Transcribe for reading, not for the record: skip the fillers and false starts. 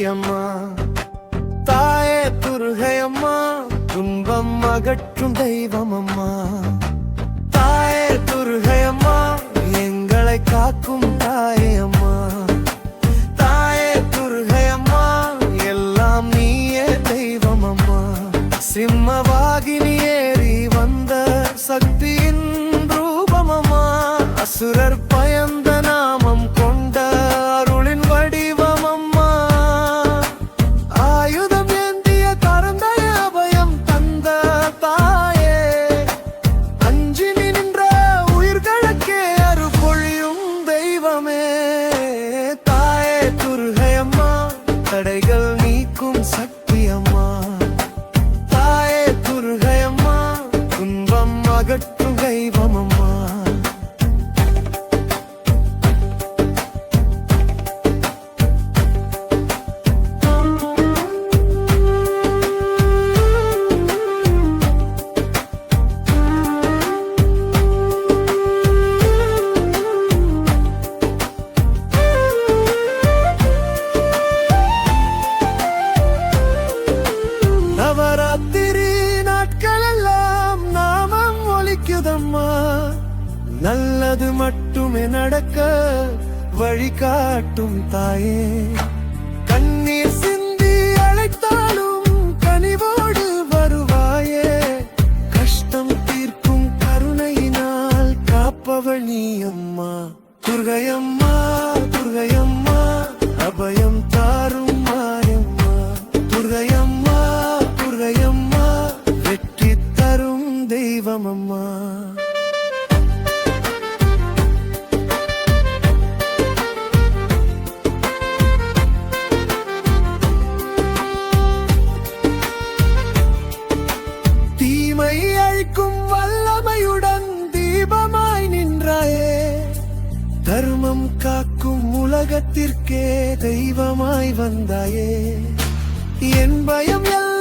அம்மா. தாயே துர்கை அம்மா, துன்பம் அகற்றும் தெய்வம் அம்மா. தாயே துர்கை அம்மா, எங்களை காக்கும் தாயே அம்மா. தாயே துர்கை அம்மா, எல்லாம் நீயே தெய்வம் அம்மா. சிம்மவாகினி ஏறி வந்த சக்தியின் ரூபமம்மா. அசுரர் பயந்த நாமம் கொண்ட அருளின் வடிவமம்மா. ஆயுதம் ஏந்திய கரந்தைய அபயம் தந்த தாயே. அஞ்சி நின்ற உயிர்களுக்கே அருள்பொழியும் தெய்வமே. தாயே துர்கை அம்மா, தடைகள் நீக்கும் சக்தி அம்மா. தாயே துர்கை அம்மா, துன்பம் அகற்றும் தெய்வம் அம்மா. நவராத்திரி நாட்களெல்லாம் நாமம் ஒலிக்குதம்மா. நல்லது மட்டுமே நடக்க வழிகாட்டும் தாயே. கண்ணீர் சிந்தி அழைத்தாலும் கனிவோடு வருவாயே. கஷ்டம் தீர்க்கும் கருணையினால் காப்பவள் நீ அம்மா. துர்கை அம்மா, துர்கை அம்மா, அபயம் தாரும் மாயம்மா. துர்கை அம்மா, துர்கை அம்மா, வெற்றி தரும் தெய்வம் அம்மா. தீமை அழிக்கும் வல்லமையுடன் தீபமாய் நின்றாயே. தர்மம் காக்கும் உலகத்திற்கே தெய்வமாய் வந்தாயே. என் பயம் எல்லாம்